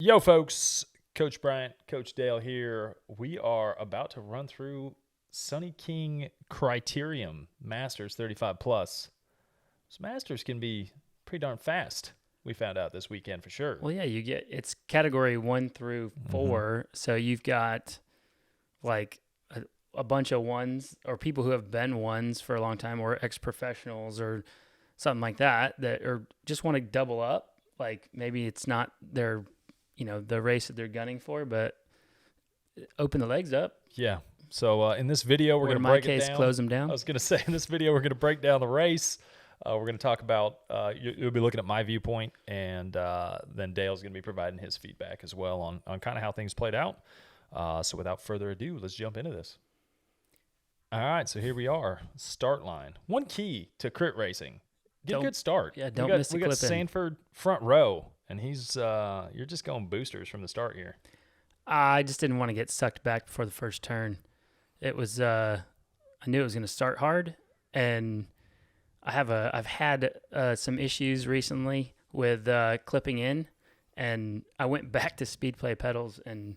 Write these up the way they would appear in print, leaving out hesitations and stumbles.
Yo, folks, Coach Bryant, Coach Dale here. We are about to run through Sunny King Criterium Masters 35 plus. Those Masters can be pretty darn fast. We found out this weekend for sure. Well, yeah, it's category 1 through 4, so you've got like a bunch of ones or people who have been ones for a long time or ex-professionals or something like that or just want to double up. Like maybe it's not their, the race that they're gunning for, but open the legs up. Yeah. So in this video, we're going to break it down. Close them down. I was going to say in this video, we're going to break down the race. We're going to talk about, you'll be looking at my viewpoint, and then Dale's going to be providing his feedback as well on kind of how things played out. So without further ado, let's jump into this. All right, so here we are, start line. One key to crit racing, get a good start. Yeah, don't miss the clip in. We got Sanford front row, and he's you're just going boosters from the start here. I just didn't want to get sucked back before the first turn. It was I knew it was going to start hard, and I've had some issues recently with clipping in, and I went back to speed play pedals, and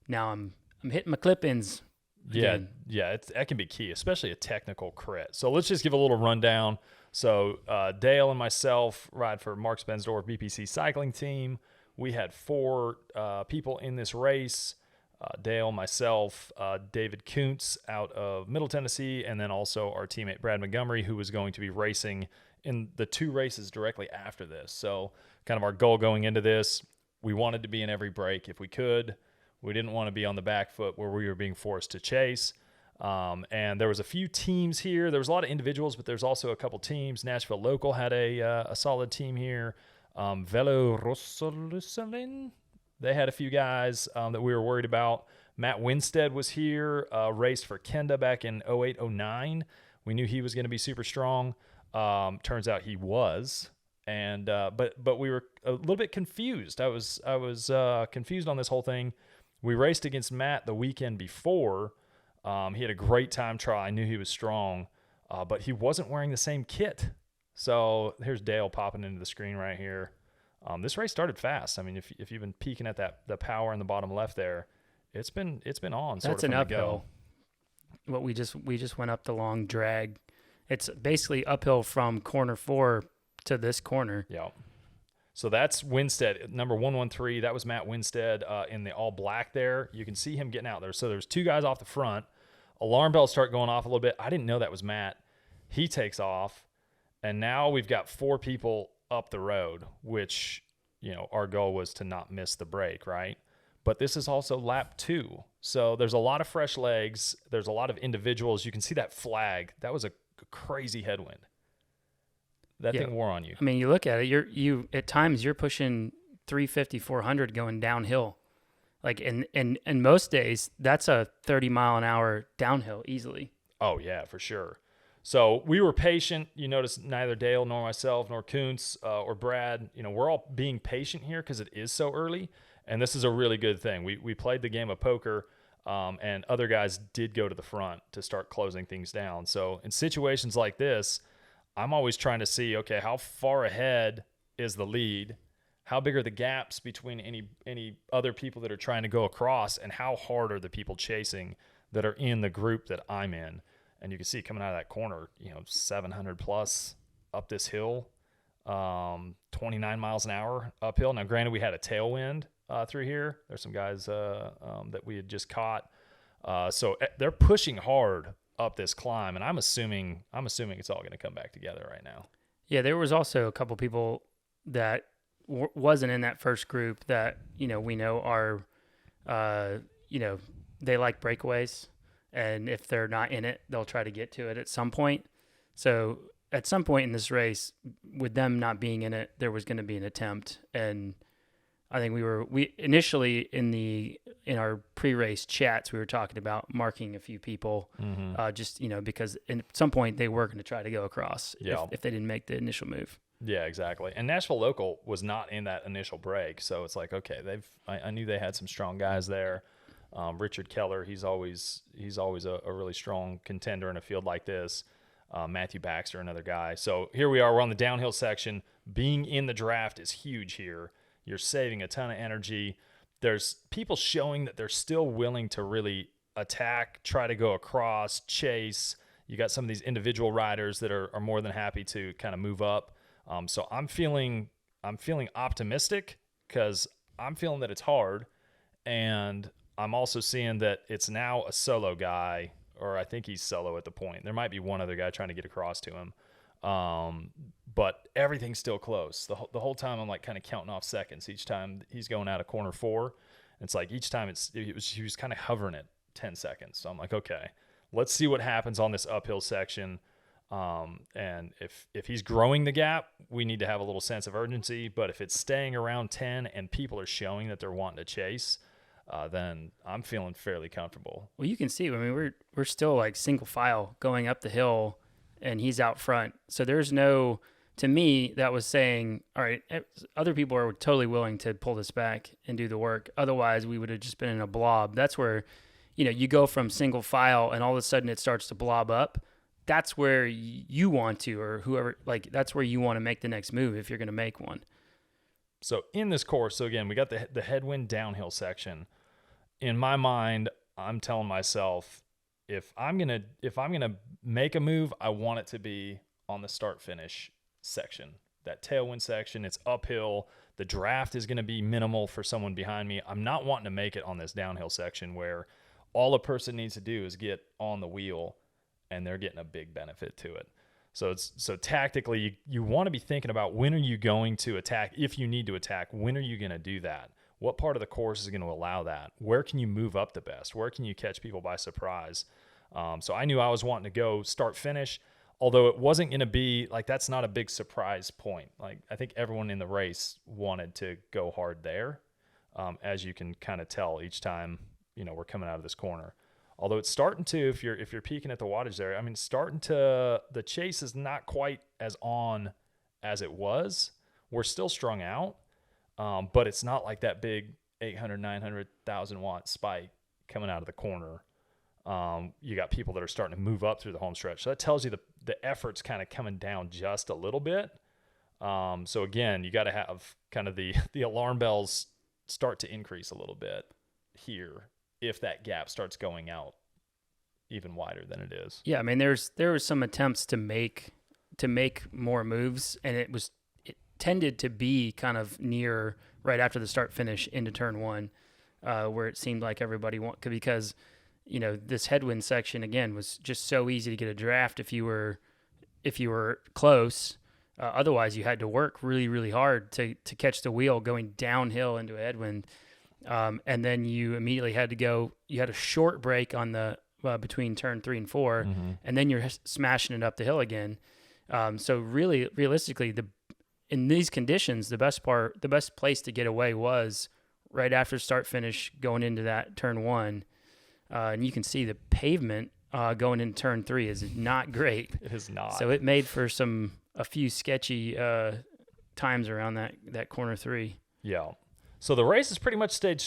now I'm hitting my clip-ins. Yeah, that can be key, especially a technical crit. So let's just give a little rundown. So Dale and myself ride for Mark Spensdorf BPC cycling team. We had 4 people in this race. Dale, myself, David Kuntz out of Middle Tennessee, and then also our teammate Brad Montgomery, who was going to be racing in the 2 races directly after this. So kind of our goal going into this, we wanted to be in every break if we could. We didn't want to be on the back foot where we were being forced to chase. And there was a few teams here. There was a lot of individuals, but there's also a couple teams. Nashville Local had a solid team here. Velo Rossolusalin, they had a few guys that we were worried about. Matt Winstead was here, raced for Kenda back in 08-09. We knew he was going to be super strong. Turns out he was. And but we were a little bit confused. I was confused on this whole thing. We raced against Matt the weekend before. He had a great time trial. I knew he was strong, but he wasn't wearing the same kit. So here's Dale popping into the screen right here. This race started fast. I mean, if you've been peeking at the power in the bottom left there, it's been on. That's an uphill. What we just went up the long drag. It's basically uphill from corner 4 to this corner. Yeah. So that's Winstead, number 113. That was Matt Winstead in the all black there. You can see him getting out there. So there's 2 guys off the front. Alarm bells start going off a little bit. I didn't know that was Matt. He takes off. And now we've got 4 people up the road, which, our goal was to not miss the break, right? But this is also lap 2. So there's a lot of fresh legs. There's a lot of individuals. You can see that flag. That was a crazy headwind. That thing wore on you. I mean, you look at it, you at times you're pushing 350, 400 going downhill. Like in most days, that's a 30-mile-an-hour downhill easily. Oh, yeah, for sure. So we were patient. You notice neither Dale nor myself nor Kuntz or Brad, we're all being patient here because it is so early, and this is a really good thing. We played the game of poker, and other guys did go to the front to start closing things down. So in situations like this, I'm always trying to see, okay, how far ahead is the lead? How big are the gaps between any other people that are trying to go across, and how hard are the people chasing that are in the group that I'm in? And you can see coming out of that corner, 700 plus up this hill, 29 miles an hour uphill. Now, granted, we had a tailwind through here. There's some guys that we had just caught. So they're pushing hard up this climb, and I'm assuming it's all going to come back together right now. Yeah, there was also a couple people that wasn't in that first group that we know are they like breakaways, and if they're not in it, they'll try to get to it at some point. So at some point in this race, with them not being in it, there was going to be an attempt, and I think we initially in our pre-race chats, we were talking about marking a few people, just because at some point they were going to try to go across if they didn't make the initial move. Yeah, exactly. And Nashville Local was not in that initial break, so it's like, okay, I knew they had some strong guys there. Richard Keller, he's always a really strong contender in a field like this. Matthew Baxter, another guy. So here we are. We're on the downhill section. Being in the draft is huge here. You're saving a ton of energy. There's people showing that they're still willing to really attack, try to go across, chase. You got some of these individual riders that are more than happy to kind of move up. So I'm feeling optimistic because I'm feeling that it's hard, and I'm also seeing that it's now a solo guy, or I think he's solo at the point. There might be one other guy trying to get across to him. But everything's still close. The whole time I'm like kind of counting off seconds. Each time he's going out of corner 4, it's like each time he was kind of hovering at 10 seconds. So I'm like, okay, let's see what happens on this uphill section. And if he's growing the gap, we need to have a little sense of urgency. But if it's staying around 10 and people are showing that they're wanting to chase, then I'm feeling fairly comfortable. Well, you can see, I mean, we're still like single file going up the hill, and he's out front. So there's no, to me, that was saying, all right, other people are totally willing to pull this back and do the work. Otherwise, we would have just been in a blob. That's where, you go from single file and all of a sudden it starts to blob up. That's where you want to, or whoever, like, that's where you want to make the next move if you're going to make one. So in this course, so again, we got the headwind downhill section. In my mind, I'm telling myself, if I'm gonna make a move, I want it to be on the start finish section. That tailwind section, it's uphill. The draft is gonna be minimal for someone behind me. I'm not wanting to make it on this downhill section where all a person needs to do is get on the wheel and they're getting a big benefit to it. So tactically, you want to be thinking about, when are you going to attack? If you need to attack, when are you going to do that? What part of the course is going to allow that? Where can you move up the best? Where can you catch people by surprise? So I knew I was wanting to go start finish, although it wasn't going to be like, that's not a big surprise point. Like, I think everyone in the race wanted to go hard there, as you can kind of tell each time we're coming out of this corner. Although it's starting to, if you're peeking at the wattage there, I mean, the chase is not quite as on as it was. We're still strung out, but it's not like that big 800, 900,000 watt spike coming out of the corner. You got people that are starting to move up through the home stretch. So that tells you the effort's kind of coming down just a little bit. So again, you got to have kind of the alarm bells start to increase a little bit here if that gap starts going out even wider than it is. Yeah, I mean, there was some attempts to make more moves, and it tended to be kind of near right after the start finish into turn 1, where it seemed like everybody because this headwind section again was just so easy to get a draft if you were close. Otherwise, you had to work really, really hard to catch the wheel going downhill into a headwind. And then you immediately had a short break on the between turn 3 and 4, and then you're smashing it up the hill again. So really, realistically, in these conditions, the best place to get away was right after start finish going into that turn 1. And you can see the pavement going into turn 3 is not great. It is not. So it made for a few sketchy times around that corner 3. Yeah. So the race has pretty much stayed,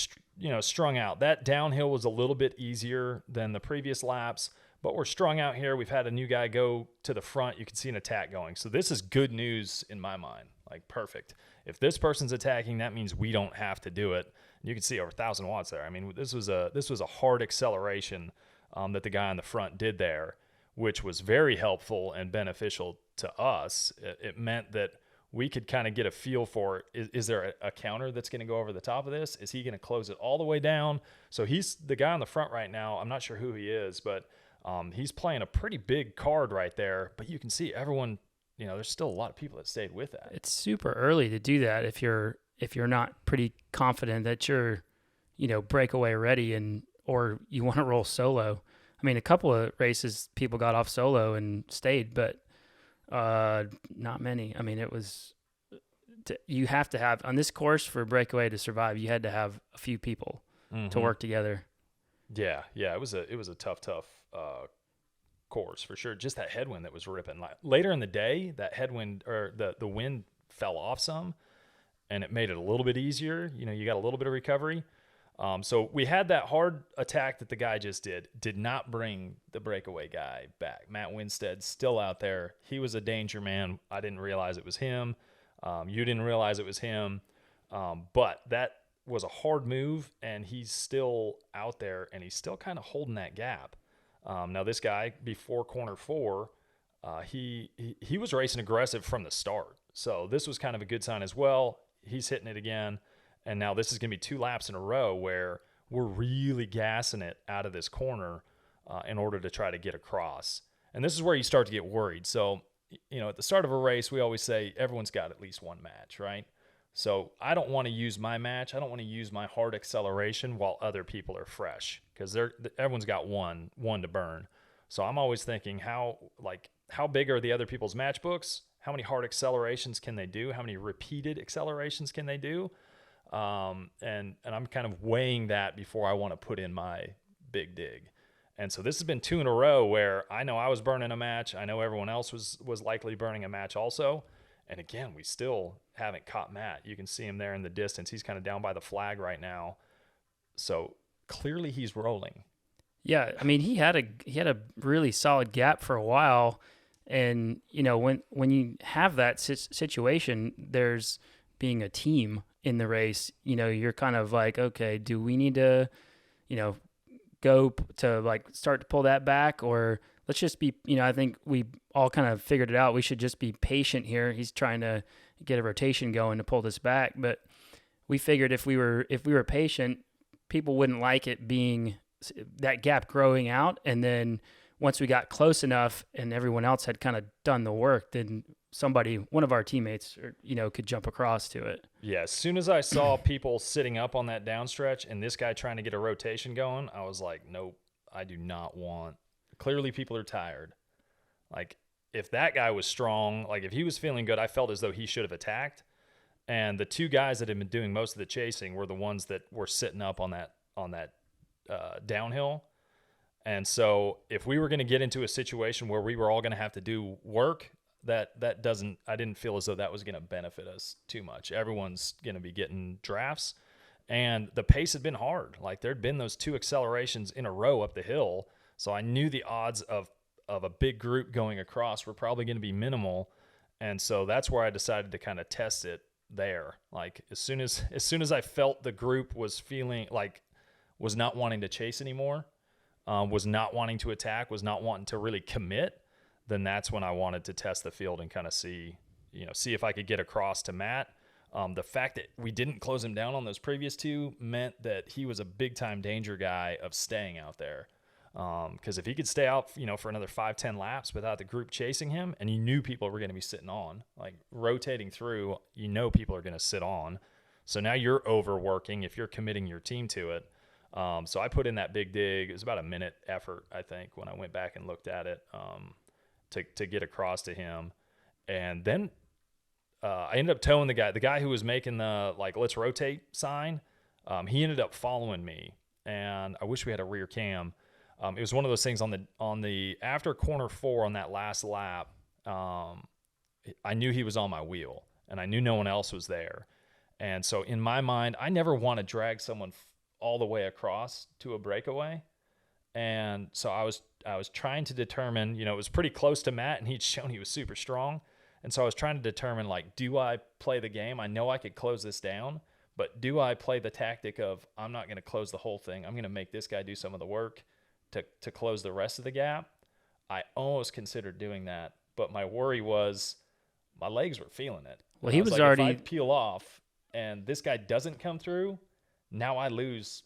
strung out. That downhill was a little bit easier than the previous laps, but we're strung out here. We've had a new guy go to the front. You can see an attack going. So this is good news in my mind. Like, perfect. If this person's attacking, that means we don't have to do it. You can see over 1,000 watts there. I mean, this was a hard acceleration that the guy on the front did there, which was very helpful and beneficial to us. It meant that we could kind of get a feel for, is there a counter that's going to go over the top of this? Is he going to close it all the way down? So he's the guy on the front right now. I'm not sure who he is, but he's playing a pretty big card right there. But you can see everyone, there's still a lot of people that stayed with that. It's super early to do that if you're not pretty confident that you're, breakaway ready or you want to roll solo. I mean, a couple of races people got off solo and stayed, but not many. I mean, it was you have to have on this course for breakaway to survive. You had to have a few people to work together. Yeah. It was a tough course for sure. Just that headwind that was ripping. Like, later in the day, that headwind or the wind fell off some, and it made it a little bit easier. You got a little bit of recovery. So we had that hard attack that the guy just did not bring the breakaway guy back. Matt Winstead's still out there. He was a danger man. I didn't realize it was him. You didn't realize it was him. But that was a hard move, and he's still out there, and he's still kind of holding that gap. Now, this guy, before corner 4, he was racing aggressive from the start. So this was kind of a good sign as well. He's hitting it again. And now this is going to be 2 laps in a row where we're really gassing it out of this corner in order to try to get across. And this is where you start to get worried. So, at the start of a race, we always say everyone's got at least one match, right? So I don't want to use my match. I don't want to use my hard acceleration while other people are fresh, because everyone's got one to burn. So I'm always thinking how big are the other people's match books? How many hard accelerations can they do? How many repeated accelerations can they do? And I'm kind of weighing that before I want to put in my big dig. And so this has been 2 in a row where I know I was burning a match. I know everyone else was likely burning a match also. And again, we still haven't caught Matt. You can see him there in the distance. He's kind of down by the flag right now. So clearly he's rolling. Yeah, I mean, he had a really solid gap for a while. And, when you have that situation, there's being a team in the race, you're kind of like, okay, do we need to, go to start to pull that back, or let's just be, I think we all kind of figured it out. We should just be patient here. He's trying to get a rotation going to pull this back. But we figured if we were patient, people wouldn't like it being that gap growing out. And then once we got close enough and everyone else had kind of done the work, then one of our teammates, could jump across to it. Yeah, as soon as I saw people sitting up on that downstretch and this guy trying to get a rotation going, I was like, nope, I do not want. Clearly people are tired. Like, if that guy was strong, like if he was feeling good, I felt as though he should have attacked. And the 2 guys that had been doing most of the chasing were the ones that were sitting up on that downhill. And so if we were going to get into a situation where we were all going to have to do work, I didn't feel as though that was going to benefit us too much. Everyone's going to be getting drafts, and the pace had been hard. Like, there'd been those 2 accelerations in a row up the hill. So I knew the odds of a big group going across were probably going to be minimal. And so that's where I decided to kind of test it there. Like, as soon as I felt the group was was not wanting to chase anymore, was not wanting to attack, was not wanting to really commit, then that's when I wanted to test the field and kind of see if I could get across to Matt. The fact that we didn't close him down on those previous 2 meant that he was a big-time danger guy of staying out there. Because if he could stay out, for another 5-10 laps without the group chasing him, and you knew people were going to be sitting on, like rotating through, people are going to sit on. So now you're overworking if you're committing your team to it. So I put in that big dig. It was about a minute effort, I think, when I went back and looked at it. To get across to him. And then I ended up towing the guy who was making the let's rotate sign. He ended up following me, and I wish we had a rear cam. It was one of those things on the after corner 4 on that last lap. I knew he was on my wheel, and I knew no one else was there. And so in my mind, I never want to drag someone all the way across to a breakaway. And so I was trying to determine, it was pretty close to Matt, and he'd shown he was super strong. And so I was trying to determine, do I play the game? I know I could close this down, but do I play the tactic of I'm not going to close the whole thing. I'm going to make this guy do some of the work to close the rest of the gap. I almost considered doing that, but my worry was my legs were feeling it. Well, he was already if I peel off and this guy doesn't come through, now I lose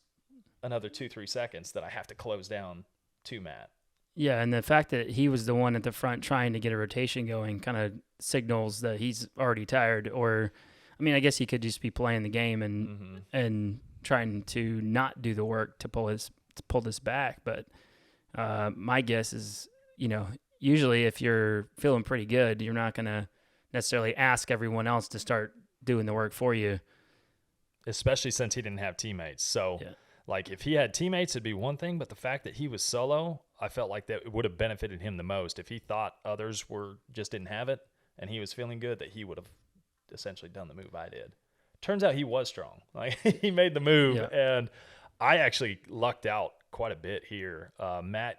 another 2-3 seconds that I have to close down to Matt. Yeah, and the fact that he was the one at the front trying to get a rotation going kind of signals that he's already tired. Or, I mean, I guess he could just be playing the game and trying to not do the work to pull this back. But my guess is, usually if you're feeling pretty good, you're not going to necessarily ask everyone else to start doing the work for you. Especially since he didn't have teammates. So, if he had teammates, it'd be one thing. But the fact that he was solo, I felt like that it would have benefited him the most. If he thought others just didn't have it and he was feeling good, that he would have essentially done the move I did. Turns out he was strong. He made the move, and I actually lucked out quite a bit here. Matt,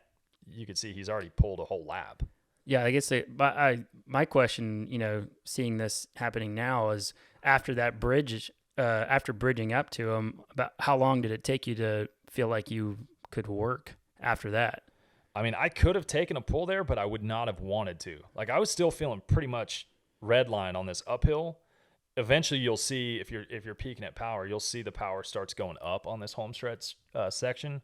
you could see he's already pulled a whole lap. Yeah, I guess my question, seeing this happening now is after that bridge after bridging up to him, about how long did it take you to feel like you could work after that? I mean, I could have taken a pull there, but I would not have wanted to. Like, I was still feeling pretty much red line on this uphill. Eventually, you'll see if you're peaking at power, you'll see the power starts going up on this home stretch section.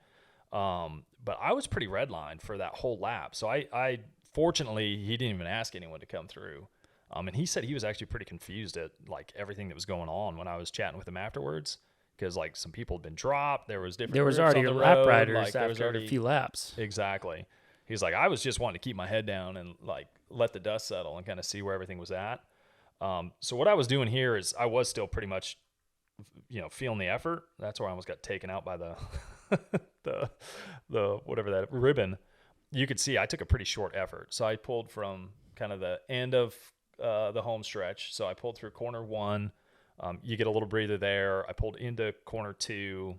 But I was pretty red line for that whole lap. So I fortunately, he didn't even ask anyone to come through. And he said he was actually pretty confused at like everything that was going on when I was chatting with him afterwards. Because like some people had been dropped, there was different. There was groups already on the lap road. riders Like, there was after already a few laps. Exactly. He's like, I was just wanting to keep my head down and like let the dust settle and kind of see where everything was at. So what I was doing here is I was still pretty much, feeling the effort. That's where I almost got taken out by the the whatever that ribbon. You could see I took a pretty short effort. So I pulled from kind of the end of the home stretch. So I pulled through corner 1. You get a little breather there. I pulled into corner 2,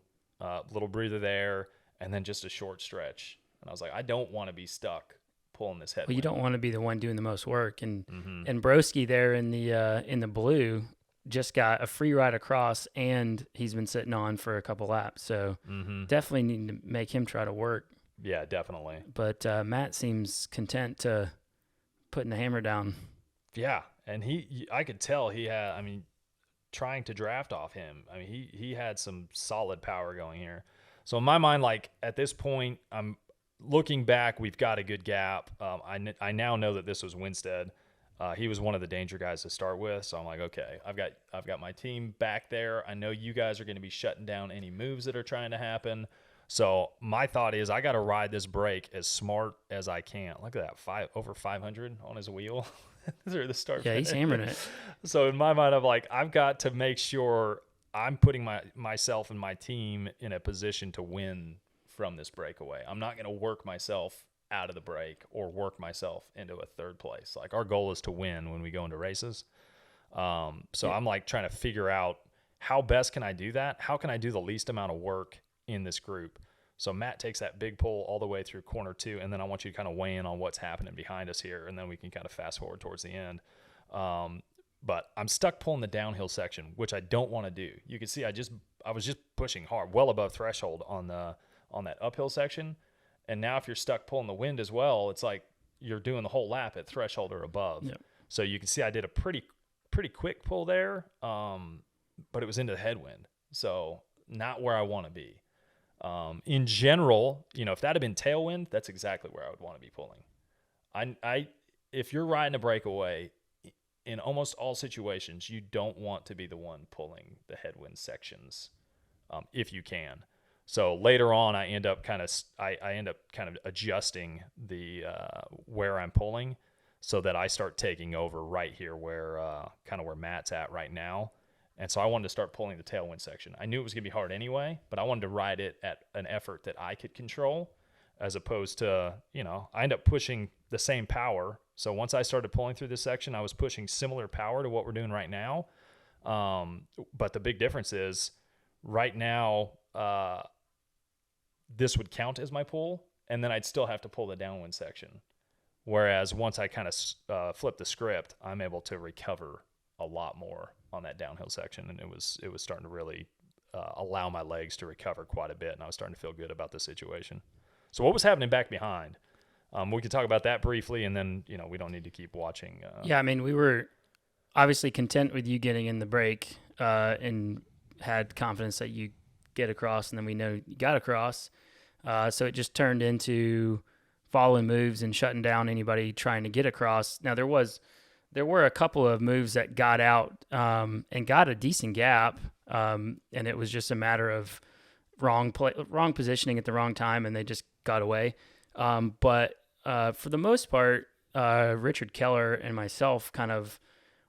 little breather there, and then just a short stretch. And I was like, I don't want to be stuck pulling this headwind. Well, you don't want to be the one doing the most work. And and Broski there in the blue just got a free ride across, and he's been sitting on for a couple laps. So definitely need to make him try to work. Yeah, definitely. But Matt seems content to putting the hammer down. Yeah, and I could tell he had, I mean, trying to draft off him. I mean, he had some solid power going here. So in my mind, like at this point, I'm looking back, we've got a good gap. I now know that this was Winstead. He was one of the danger guys to start with. So I'm like, okay, I've got my team back there. I know you guys are going to be shutting down any moves that are trying to happen. So my thought is I got to ride this break as smart as I can. Look at that, over 500 on his wheel through the start. Yeah, he's hammering it. So in my mind, I'm like, I've got to make sure I'm putting myself and my team in a position to win from this breakaway. I'm not going to work myself out of the break or work myself into a third place. Like our goal is to win when we go into races. So I'm like trying to figure out how best can I do that? How can I do the least amount of work in this group? So Matt takes that big pull all the way through corner 2, and then I want you to kind of weigh in on what's happening behind us here, and then we can kind of fast forward towards the end. But I'm stuck pulling the downhill section, which I don't want to do. You can see I was just pushing hard, well above threshold on that uphill section. And now if you're stuck pulling the wind as well, it's like you're doing the whole lap at threshold or above. Yep. So you can see I did a pretty quick pull there, but it was into the headwind. So not where I want to be. In general, if that had been tailwind, that's exactly where I would want to be pulling. If you're riding a breakaway, in almost all situations, you don't want to be the one pulling the headwind sections, if you can. So later on, I end up kind of adjusting the where I'm pulling, so that I start taking over right here where Matt's at right now. And so I wanted to start pulling the tailwind section. I knew it was going to be hard anyway, but I wanted to ride it at an effort that I could control, as opposed to, I end up pushing the same power. So once I started pulling through this section, I was pushing similar power to what we're doing right now. But the big difference is right now, this would count as my pull, and then I'd still have to pull the downwind section. Whereas once I kind of flip the script, I'm able to recover a lot more on that downhill section, and it was starting to really allow my legs to recover quite a bit, and I was starting to feel good about the situation. So what was happening back behind? We could talk about that briefly, and then we don't need to keep watching. Yeah, I mean, we were obviously content with you getting in the break and had confidence that you get across, and then we know you got across. So it just turned into following moves and shutting down anybody trying to get across. Now there were a couple of moves that got out and got a decent gap, and it was just a matter of wrong positioning at the wrong time, and they just got away. But for the most part, Richard Keller and myself kind of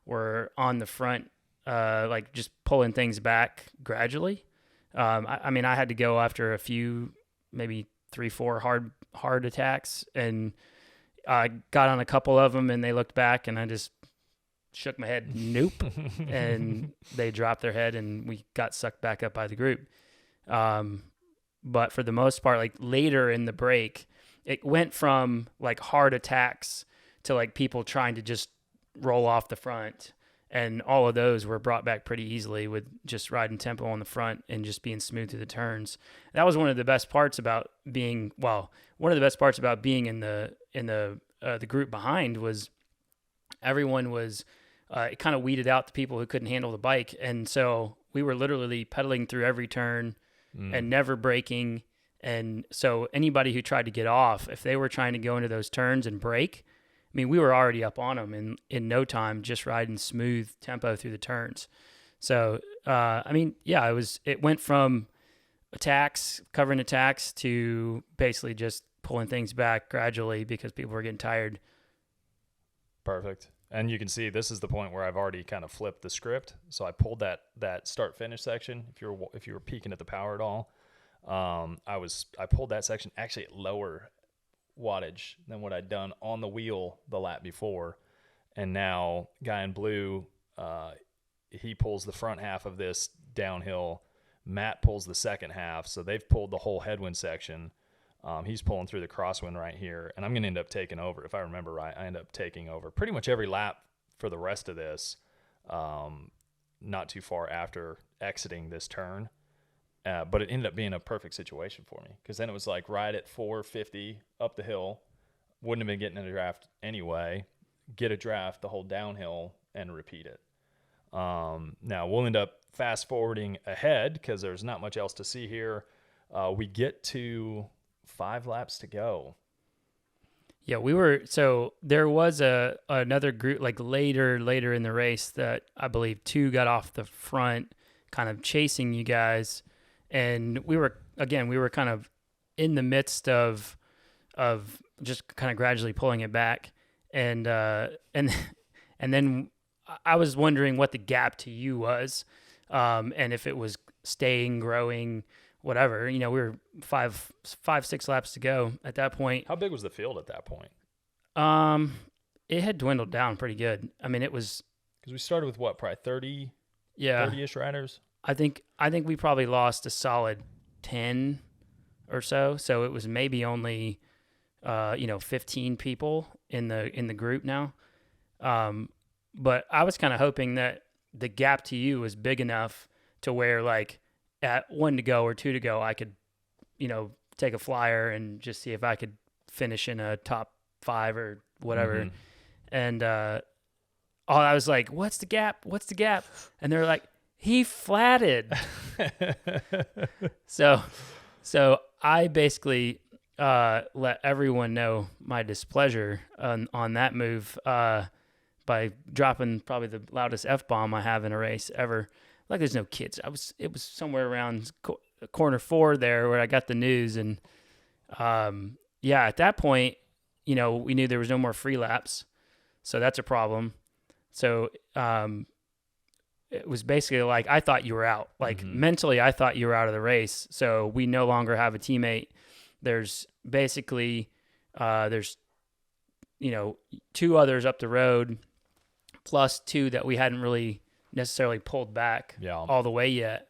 were on the front, like just pulling things back gradually. I mean, I had to go after a few, maybe 3-4 hard attacks, and I got on a couple of them, and they looked back, and I just shook my head, nope, and they dropped their head, and we got sucked back up by the group. But for the most part, like later in the break, it went from like hard attacks to like people trying to just roll off the front. And all of those were brought back pretty easily with just riding tempo on the front and just being smooth through the turns. That was one of the best parts about being in the group behind was everyone was it kind of weeded out the people who couldn't handle the bike. And so we were literally pedaling through every turn and never braking. And so anybody who tried to get off, if they were trying to go into those turns and brake, I mean, we were already up on them in no time, just riding smooth tempo through the turns. So, it went from covering attacks to basically just pulling things back gradually because people were getting tired. Perfect. And you can see this is the point where I've already kind of flipped the script. So I pulled that start finish section. If you were peeking at the power at all, I pulled that section actually at lower wattage than what I'd done on the wheel the lap before. And now guy in blue, he pulls the front half of this downhill. Matt pulls the second half. So they've pulled the whole headwind section. He's pulling through the crosswind right here, and I'm going to end up taking over. If I remember right, I end up taking over pretty much every lap for the rest of this, not too far after exiting this turn. But it ended up being a perfect situation for me because then it was like right at 450 up the hill. Wouldn't have been getting a draft anyway. Get a draft the whole downhill and repeat it. Now we'll end up fast forwarding ahead because there's not much else to see here. We get to 5 laps to go. Yeah, there was another group like later in the race that I believe 2 got off the front kind of chasing you guys. And we were kind of in the midst of just kind of gradually pulling it back. And then I was wondering what the gap to you was, and if it was staying, growing, whatever. We were 5-6 laps to go at that point. How big was the field at that point? It had dwindled down pretty good. I mean, it was because we started with what, probably 30, 30-ish riders. I think we probably lost a solid 10 or so. So it was maybe only 15 people in the group now. But I was kind of hoping that the gap to you was big enough to where like at 1 to go or 2 to go, I could, take a flyer and just see if I could finish in a top 5 or whatever. Mm-hmm. And I was like, what's the gap? And they're like, he flatted. So I basically let everyone know my displeasure on that move by dropping probably the loudest F-bomb I have in a race ever. Like there's no kids. It was somewhere around corner 4 there where I got the news. And at that point, we knew there was no more free laps. So that's a problem. So it was basically like, I thought you were out. Like mentally, I thought you were out of the race. So we no longer have a teammate. There's basically, 2 others up the road, plus 2 that we hadn't really necessarily pulled back all the way yet.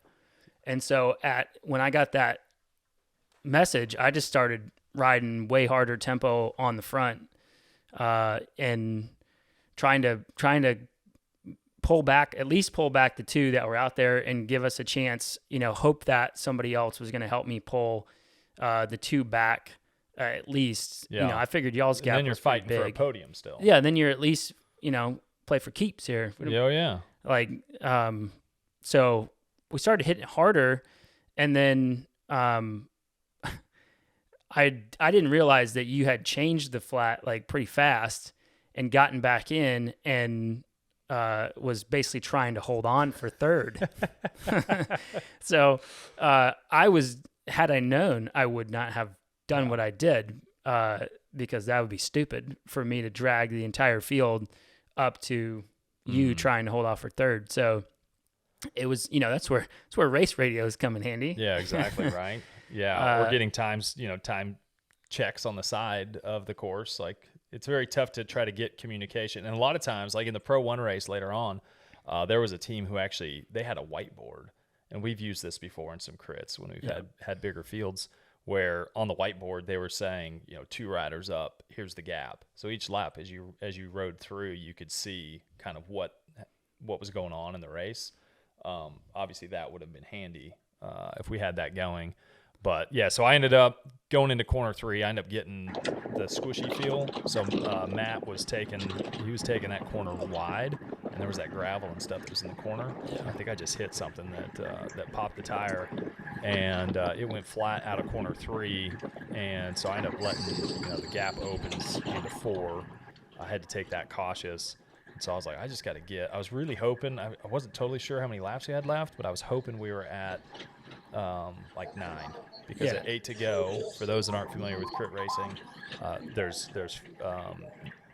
And so when I got that message, I just started riding way harder tempo on the front, and trying to pull back the 2 that were out there and give us a chance, hope that somebody else was going to help me pull the 2 back at least. Yeah. I figured y'all's gap and then you're was pretty fighting big. for a podium still. Yeah, then you're at least, play for keeps here. Oh, yeah. Like, so we started hitting harder, and then I didn't realize that you had changed the flat like pretty fast and gotten back in and was basically trying to hold on for 3rd. So had I known, I would not have done what I did, because that would be stupid for me to drag the entire field up to you trying to hold off for 3rd. So it was, that's where race radios come in handy. Yeah, exactly. Right. Yeah. We're getting time checks on the side of the course. Like it's very tough to try to get communication. And a lot of times, like in the Pro 1 race later on, there was a team who actually, they had a whiteboard, and we've used this before in some crits when we've had bigger fields, where on the whiteboard they were saying, 2 riders up, here's the gap. So each lap as you rode through, you could see kind of what what was going on in the race. Obviously, that would have been handy if we had that going. But, yeah, so I ended up going into corner 3. I ended up getting the squishy feel. So Matt was taking that corner wide, and there was that gravel and stuff that was in the corner. I think I just hit something that popped the tire, and it went flat out of corner 3. And so I ended up letting the gap opens into 4. I had to take that cautious. So I was like, I just got to I was really hoping, I wasn't totally sure how many laps we had left, but I was hoping we were at like 9, because at 8 to go, for those that aren't familiar with crit racing, there's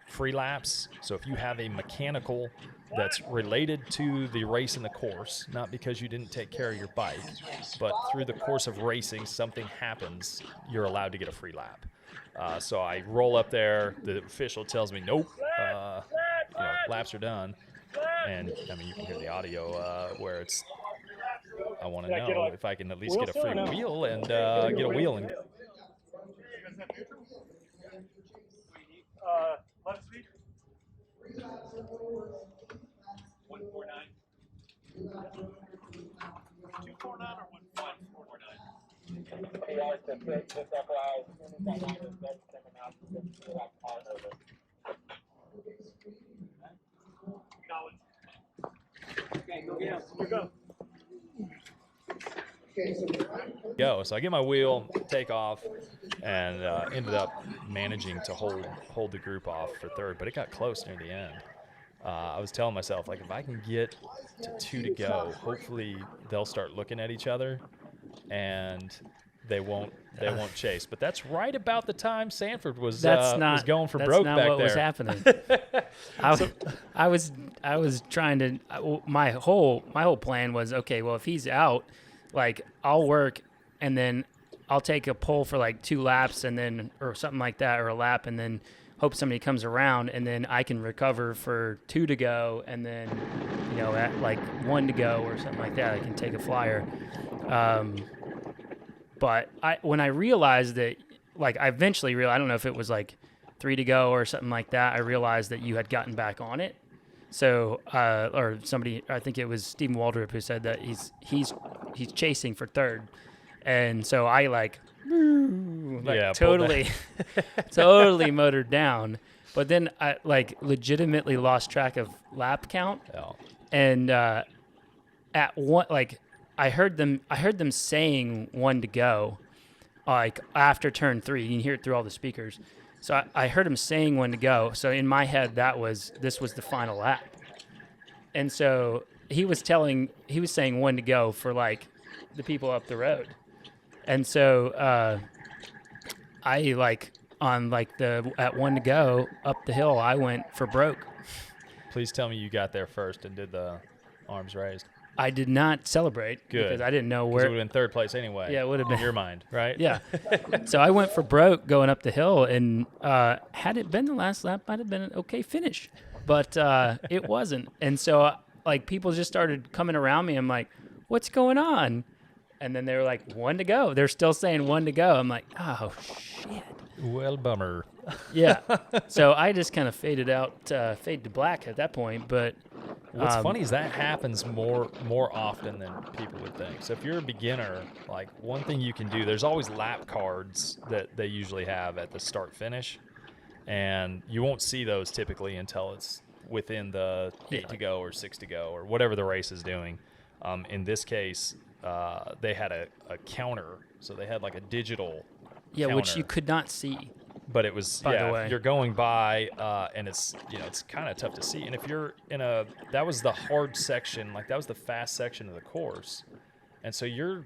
free laps. So if you have a mechanical that's related to the race and the course, not because you didn't take care of your bike, but through the course of racing, something happens, you're allowed to get a free lap. So I roll up there, the official tells me, nope, laps are done. And, I mean, you can hear the audio where it's, I want to know if I can at least get a free wheel and get a wheel. And left speed. 149. 249 or 149? Go. So I get my wheel, take off, and ended up managing to hold the group off for third, but it got close near the end. I was telling myself, like, if I can get to 2 to go, hopefully they'll start looking at each other and they won't chase. But that's right about the time Sanford was going for broke back there. That's not what was happening. I was trying to. My whole plan was, okay, well, if he's out, like, I'll work and then I'll take a pole for like 2 laps and then, or something like that, or a lap, and then hope somebody comes around, and then I can recover for 2 to go, and then at like 1 to go or something like that, I can take a flyer. But when I realized that, like, I eventually realized, I don't know if it was like 3 to go or something like that, I realized that you had gotten back on it. So, or somebody, I think it was Stephen Waldrop, who said that he's chasing for third. And so I totally motored down. But then I legitimately lost track of lap count. Oh. And at one, I heard them saying 1 to go, like after turn 3. You can hear it through all the speakers. So I heard him saying 1 to go. So in my head, this was the final lap. And so he was saying 1 to go for like the people up the road. And so I at 1 to go up the hill, I went for broke. Please tell me you got there first and did the arms raised. I did not celebrate. Good. Because I didn't know where. It would have been third place anyway. Yeah, it would have been. In your mind, right? Yeah. So I went for broke going up the hill, and had it been the last lap, might have been an okay finish. But it wasn't. And so, people just started coming around me. I'm like, what's going on? And then they were like, 1 to go. They're still saying 1 to go. I'm like, oh, shit. Well, bummer. Yeah. So I just kind of fade to black at that point. But what's funny is that happens more often than people would think. So if you're a beginner, like, one thing you can do, there's always lap cards that they usually have at the start finish, and you won't see those typically until it's within the 8 to go or 6 to go or whatever the race is doing. In this case, they had a counter, so they had like a digital counter, which you could not see. But it was, by the way. You're going by, and it's kind of tough to see. And if you're that was the hard section, like that was the fast section of the course. And so you're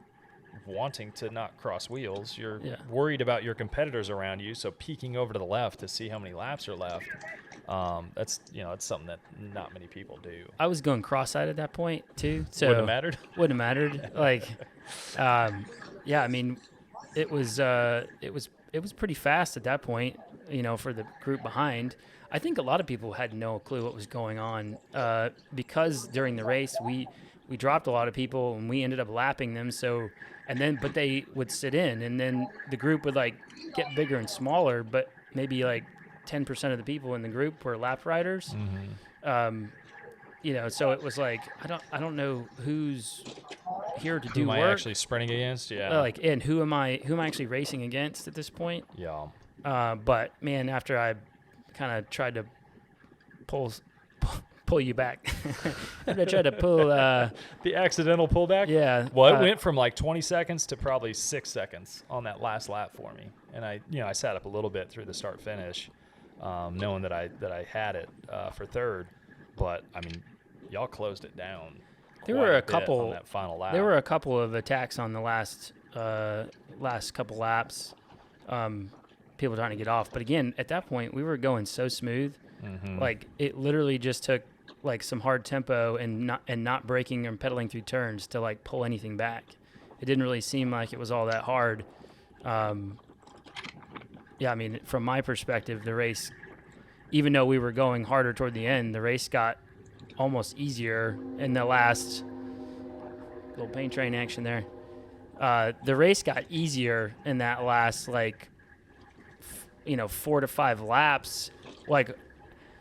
wanting to not cross wheels. You're worried about your competitors around you. So peeking over to the left to see how many laps are left. That's, it's something that not many people do. I was going cross-eyed at that point too. So wouldn't have mattered. Wouldn't have mattered. I mean, it was pretty fast at that point, for the group behind. I think a lot of people had no clue what was going on because during the race we dropped a lot of people and we ended up lapping them. So, but they would sit in, and then the group would get bigger and smaller, but maybe 10% of the people in the group were lap riders. Mm-hmm. So it was like I don't know who's here to Who do am I work. actually sprinting against? Yeah. And who am I actually racing against at this point? Yeah. But man, after I kind of tried to pull you back, after I tried to pull, The accidental pullback? yeah. Well, it went from like 20 seconds to probably 6 seconds on that last lap for me. And I sat up a little bit through the start finish, knowing that I had it for third. But I mean, y'all closed it down. There quite were a a bit couple. on that final lap. There were a couple of attacks on the last couple laps. People trying to get off, but again, at that point, we were going so smooth. Mm-hmm. Like it literally just took like some hard tempo and not braking or pedaling through turns to like pull anything back. It didn't really seem like it was all that hard. Yeah, I mean, from my perspective, the race, even though we were going harder toward the end, the race got almost easier in the last little paint train action there. The race got easier in that last 4 to 5 laps. Like,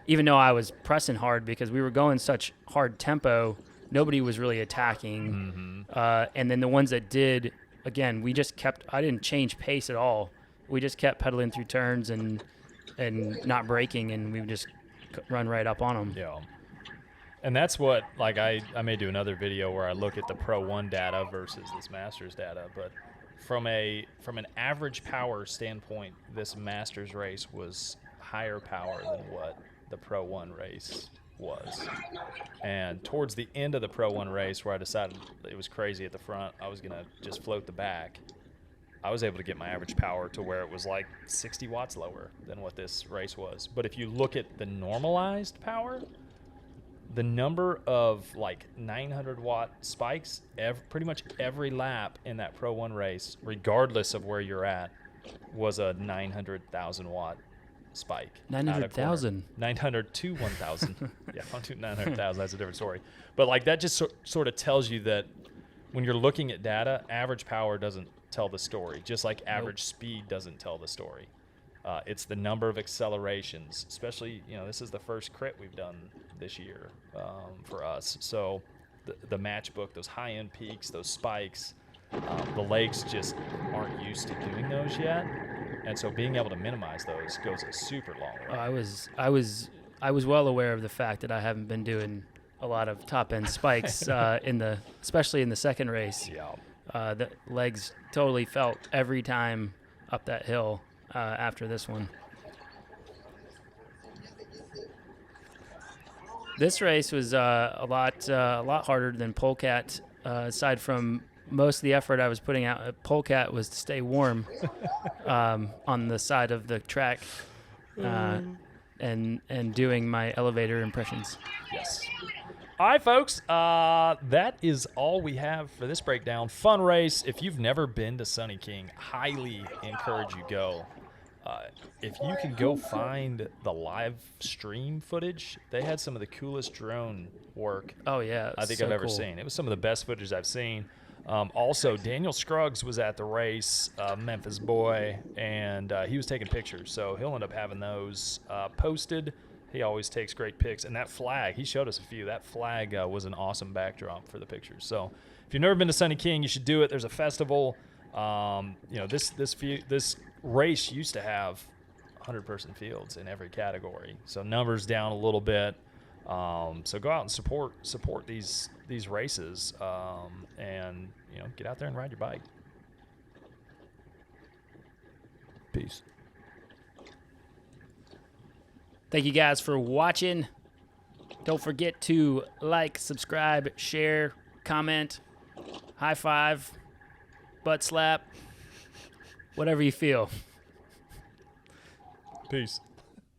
even though I was pressing hard because we were going such hard tempo, nobody was really attacking. Mm-hmm. And then the ones that did, again, I didn't change pace at all. We just kept pedaling through turns and not braking, and we would just run right up on them. Yeah. And that's what, like, I may do another video where I look at the Pro 1 data versus this Masters data, but from an average power standpoint, this Masters race was higher power than what the Pro 1 race was. And towards the end of the Pro 1 race, where I decided it was crazy at the front, I was going to just float the back, I was able to get my average power to where it was like 60 watts lower than what this race was. But if you look at the normalized power, the number of like 900 watt spikes, pretty much every lap in that Pro 1 race, regardless of where you're at, was a 900,000 watt spike. 900,000. 900 to 1,000. Yeah, 900,000, that's a different story. But like that just sort of tells you that when you're looking at data, average power doesn't tell the story, just like average speed doesn't tell the story. It's the number of accelerations, especially, this is the first crit we've done this year for us. So the matchbook, those high-end peaks, those spikes, the legs just aren't used to doing those yet. And so being able to minimize those goes a super long way. I was well aware of the fact that I haven't been doing a lot of top-end spikes especially in the second race. Yeah. The legs totally felt every time up that hill after this one. This race was a lot harder than Polecat. Aside from most of the effort I was putting out at Polecat was to stay warm on the side of the track and doing my elevator impressions. Yes. All right, folks, that is all we have for this breakdown. Fun race. If you've never been to Sunny King, highly encourage you go. If you can go find the live stream footage, they had some of the coolest drone work Oh, yeah. I think so I've ever cool. seen. It was some of the best footage I've seen. Also, Daniel Scruggs was at the race, Memphis boy, and he was taking pictures. So he'll end up having those posted. He always takes great pics. And that flag, he showed us a few. That flag was an awesome backdrop for the pictures. So if you've never been to Sunny King, you should do it. There's a festival. This race used to have 100-person fields in every category. So numbers down a little bit. So go out and support these races, and get out there and ride your bike. Peace. Thank you guys for watching. Don't forget to like, subscribe, share, comment, high five, butt slap, whatever you feel. Peace.